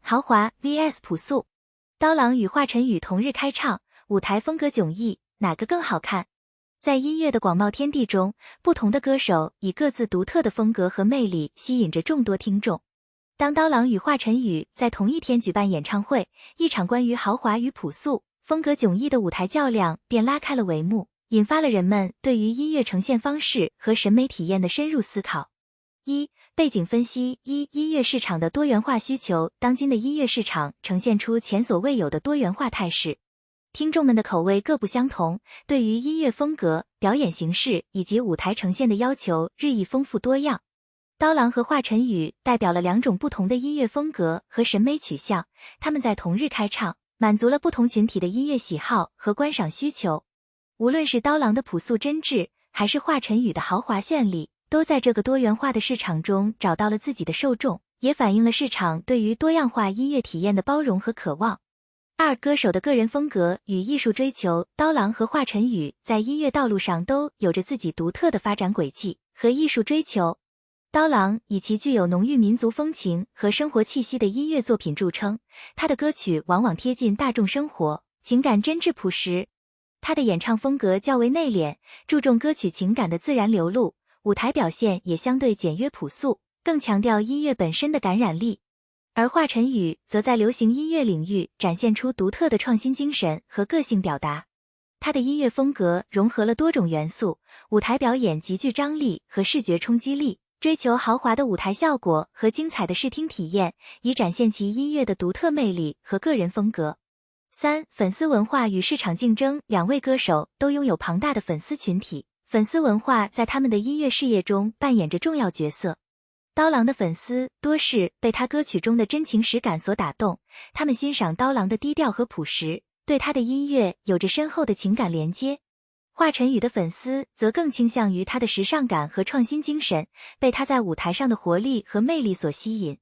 豪华 vs 朴素。刀郎与华晨宇同日开唱，舞台风格迥异，哪个更好看？在音乐的广袤天地中，不同的歌手以各自独特的风格和魅力吸引着众多听众。当刀郎与华晨宇在同一天举办演唱会，一场关于豪华与朴素、风格迥异的舞台较量便拉开了帷幕，引发了人们对于音乐呈现方式和审美体验的深入思考。背景分析。音乐市场的多元化需求。当今的音乐市场呈现出前所未有的多元化态势，听众们的口味各不相同，对于音乐风格、表演形式以及舞台呈现的要求日益丰富多样。刀郎和华晨宇代表了两种不同的音乐风格和审美取向，他们在同日开唱，满足了不同群体的音乐喜好和观赏需求。无论是刀郎的朴素真挚，还是华晨宇的豪华绚丽，都在这个多元化的市场中找到了自己的受众，也反映了市场对于多样化音乐体验的包容和渴望。歌手的个人风格与艺术追求。刀郎和华晨宇在音乐道路上都有着自己独特的发展轨迹和艺术追求。刀郎以其具有浓郁民族风情和生活气息的音乐作品著称，他的歌曲往往贴近大众生活，情感真挚朴实。他的演唱风格较为内敛，注重歌曲情感的自然流露，舞台表现也相对简约朴素，更强调音乐本身的感染力。而华晨宇则在流行音乐领域展现出独特的创新精神和个性表达。他的音乐风格融合了多种元素，舞台表演极具张力和视觉冲击力，追求豪华的舞台效果和精彩的视听体验，以展现其音乐的独特魅力和个人风格。粉丝文化与市场竞争。两位歌手都拥有庞大的粉丝群体，粉丝文化在他们的音乐事业中扮演着重要角色。刀郎的粉丝多是被他歌曲中的真情实感所打动，他们欣赏刀郎的低调和朴实，对他的音乐有着深厚的情感连接。华晨宇的粉丝则更倾向于他的时尚感和创新精神，被他在舞台上的活力和魅力所吸引。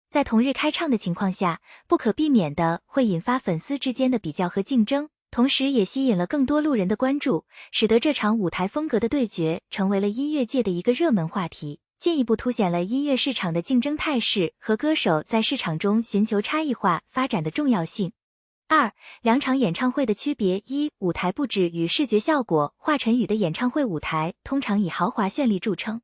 在同日开唱的情况下，不可避免的会引发粉丝之间的比较和竞争，同时也吸引了更多路人的关注，使得这场舞台风格的对决成为了音乐界的一个热门话题，进一步凸显了音乐市场的竞争态势和歌手在市场中寻求差异化发展的重要性。两场演唱会的区别。舞台布置与视觉效果。华晨宇的演唱会舞台通常以豪华绚丽著称，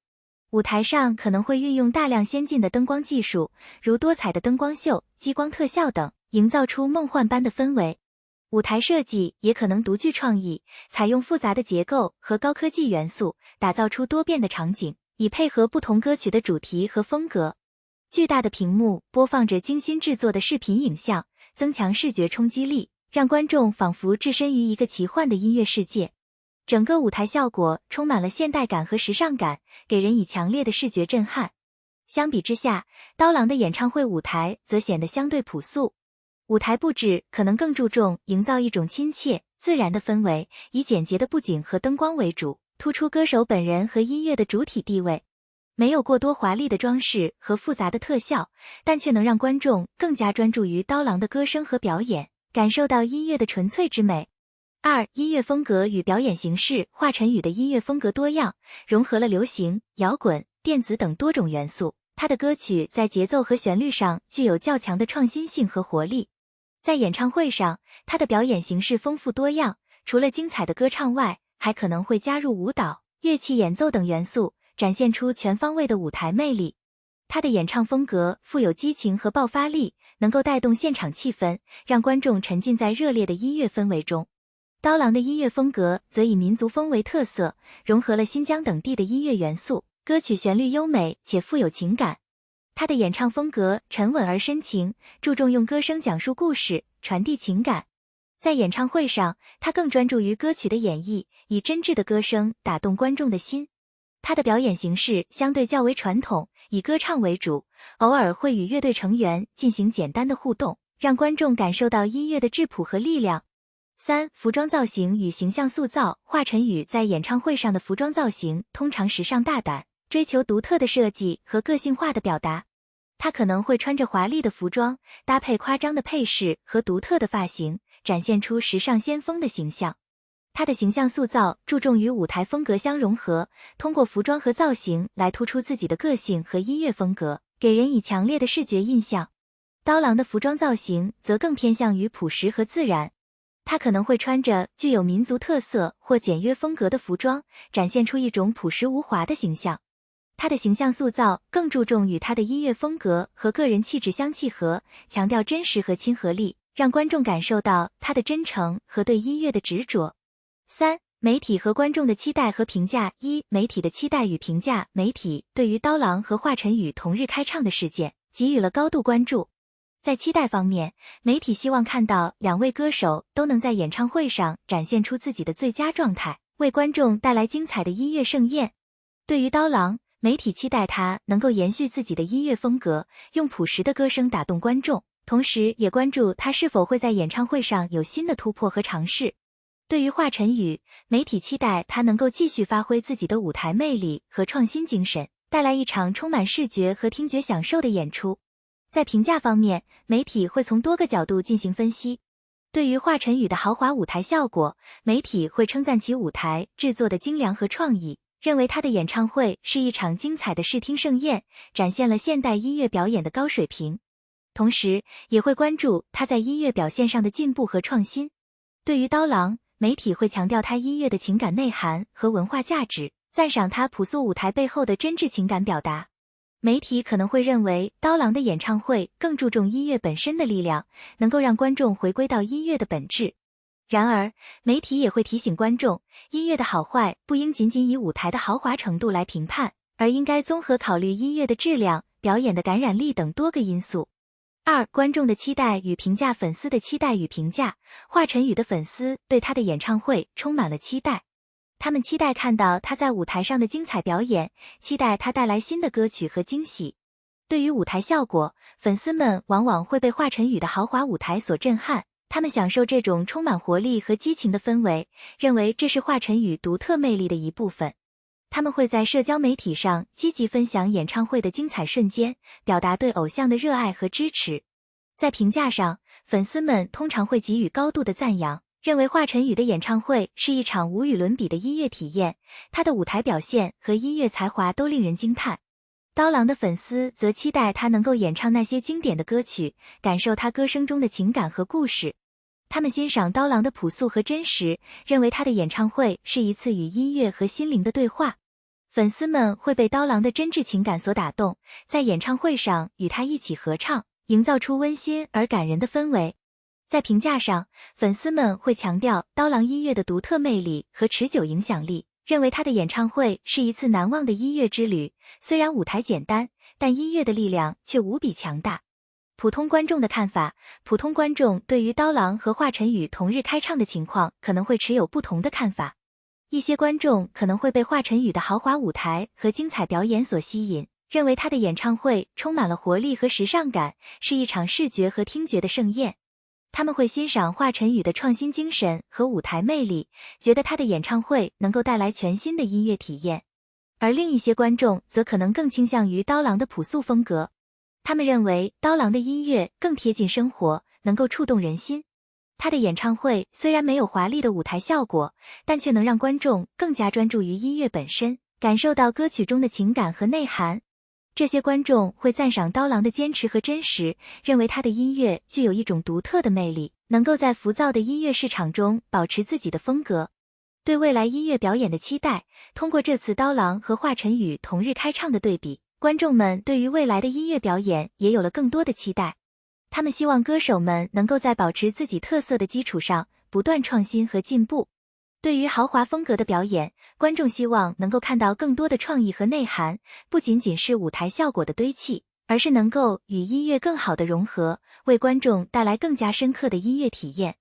舞台上可能会运用大量先进的灯光技术，如多彩的灯光秀、激光特效等，营造出梦幻般的氛围。舞台设计也可能独具创意，采用复杂的结构和高科技元素，打造出多变的场景，以配合不同歌曲的主题和风格。巨大的屏幕播放着精心制作的视频影像，增强视觉冲击力，让观众仿佛置身于一个奇幻的音乐世界。整个舞台效果充满了现代感和时尚感，给人以强烈的视觉震撼。相比之下，刀郎的演唱会舞台则显得相对朴素，舞台布置可能更注重营造一种亲切、自然的氛围，以简洁的布景和灯光为主，突出歌手本人和音乐的主体地位。没有过多华丽的装饰和复杂的特效，但却能让观众更加专注于刀郎的歌声和表演，感受到音乐的纯粹之美。音乐风格与表演形式。华晨宇的音乐风格多样，融合了流行、摇滚、电子等多种元素，他的歌曲在节奏和旋律上具有较强的创新性和活力。在演唱会上，他的表演形式丰富多样，除了精彩的歌唱外，还可能会加入舞蹈、乐器演奏等元素，展现出全方位的舞台魅力。他的演唱风格富有激情和爆发力，能够带动现场气氛，让观众沉浸在热烈的音乐氛围中。刀郎的音乐风格则以民族风为特色，融合了新疆等地的音乐元素，歌曲旋律优美且富有情感。他的演唱风格沉稳而深情，注重用歌声讲述故事，传递情感。在演唱会上，他更专注于歌曲的演绎，以真挚的歌声打动观众的心。他的表演形式相对较为传统，以歌唱为主，偶尔会与乐队成员进行简单的互动，让观众感受到音乐的质朴和力量。服装造型与形象塑造。华晨宇在演唱会上的服装造型通常时尚大胆，追求独特的设计和个性化的表达。他可能会穿着华丽的服装，搭配夸张的配饰和独特的发型，展现出时尚先锋的形象。他的形象塑造注重与舞台风格相融合，通过服装和造型来突出自己的个性和音乐风格，给人以强烈的视觉印象。刀郎的服装造型则更偏向于朴实和自然。他可能会穿着具有民族特色或简约风格的服装，展现出一种朴实无华的形象。他的形象塑造更注重与他的音乐风格和个人气质相契合，强调真实和亲和力，让观众感受到他的真诚和对音乐的执着。3、媒体和观众的期待和评价。媒体的期待与评价。媒体对于刀郎和华晨宇同日开唱的事件给予了高度关注。在期待方面，媒体希望看到两位歌手都能在演唱会上展现出自己的最佳状态，为观众带来精彩的音乐盛宴。对于刀郎，媒体期待他能够延续自己的音乐风格，用朴实的歌声打动观众，同时也关注他是否会在演唱会上有新的突破和尝试。对于华晨宇，媒体期待他能够继续发挥自己的舞台魅力和创新精神，带来一场充满视觉和听觉享受的演出。在评价方面，媒体会从多个角度进行分析。对于华晨宇的豪华舞台效果，媒体会称赞其舞台制作的精良和创意，认为他的演唱会是一场精彩的视听盛宴，展现了现代音乐表演的高水平。同时，也会关注他在音乐表现上的进步和创新。对于刀郎，媒体会强调他音乐的情感内涵和文化价值，赞赏他朴素舞台背后的真挚情感表达。媒体可能会认为刀郎的演唱会更注重音乐本身的力量，能够让观众回归到音乐的本质。然而，媒体也会提醒观众，音乐的好坏不应仅仅以舞台的豪华程度来评判，而应该综合考虑音乐的质量、表演的感染力等多个因素。2、观众的期待与评价。粉丝的期待与评价。华晨宇的粉丝对他的演唱会充满了期待。他们期待看到他在舞台上的精彩表演，期待他带来新的歌曲和惊喜。对于舞台效果，粉丝们往往会被华晨宇的豪华舞台所震撼，他们享受这种充满活力和激情的氛围，认为这是华晨宇独特魅力的一部分。他们会在社交媒体上积极分享演唱会的精彩瞬间，表达对偶像的热爱和支持。在评价上，粉丝们通常会给予高度的赞扬，认为华晨宇的演唱会是一场无与伦比的音乐体验，他的舞台表现和音乐才华都令人惊叹。刀郎的粉丝则期待他能够演唱那些经典的歌曲，感受他歌声中的情感和故事。他们欣赏刀郎的朴素和真实，认为他的演唱会是一次与音乐和心灵的对话。粉丝们会被刀郎的真挚情感所打动，在演唱会上与他一起合唱，营造出温馨而感人的氛围。在评价上，粉丝们会强调刀郎音乐的独特魅力和持久影响力，认为他的演唱会是一次难忘的音乐之旅。虽然舞台简单，但音乐的力量却无比强大。普通观众的看法。普通观众对于刀郎和华晨宇同日开唱的情况可能会持有不同的看法。一些观众可能会被华晨宇的豪华舞台和精彩表演所吸引，认为他的演唱会充满了活力和时尚感，是一场视觉和听觉的盛宴。他们会欣赏华晨宇的创新精神和舞台魅力，觉得他的演唱会能够带来全新的音乐体验。而另一些观众则可能更倾向于刀郎的朴素风格，他们认为刀郎的音乐更贴近生活，能够触动人心。他的演唱会虽然没有华丽的舞台效果，但却能让观众更加专注于音乐本身，感受到歌曲中的情感和内涵。这些观众会赞赏刀郎的坚持和真实，认为他的音乐具有一种独特的魅力，能够在浮躁的音乐市场中保持自己的风格。对未来音乐表演的期待。通过这次刀郎和华晨宇同日开唱的对比，观众们对于未来的音乐表演也有了更多的期待。他们希望歌手们能够在保持自己特色的基础上不断创新和进步。对于豪华风格的表演，观众希望能够看到更多的创意和内涵，不仅仅是舞台效果的堆砌，而是能够与音乐更好的融合，为观众带来更加深刻的音乐体验。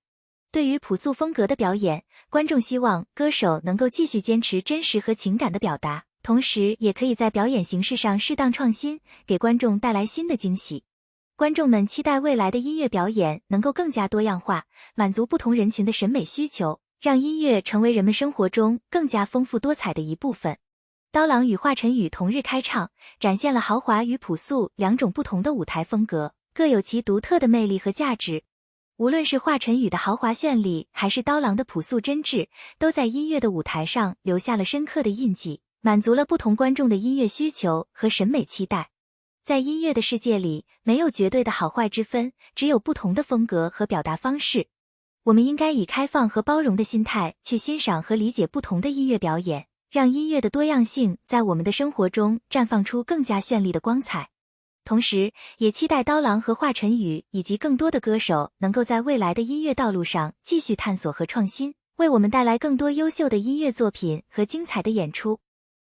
对于朴素风格的表演，观众希望歌手能够继续坚持真实和情感的表达，同时也可以在表演形式上适当创新，给观众带来新的惊喜。观众们期待未来的音乐表演能够更加多样化，满足不同人群的审美需求，让音乐成为人们生活中更加丰富多彩的一部分。刀郎与华晨宇同日开唱，展现了豪华与朴素两种不同的舞台风格，各有其独特的魅力和价值。无论是华晨宇的豪华绚丽，还是刀郎的朴素真挚，都在音乐的舞台上留下了深刻的印记，满足了不同观众的音乐需求和审美期待。在音乐的世界里，没有绝对的好坏之分，只有不同的风格和表达方式。我们应该以开放和包容的心态去欣赏和理解不同的音乐表演，让音乐的多样性在我们的生活中绽放出更加绚丽的光彩。同时，也期待刀郎和华晨宇以及更多的歌手能够在未来的音乐道路上继续探索和创新，为我们带来更多优秀的音乐作品和精彩的演出。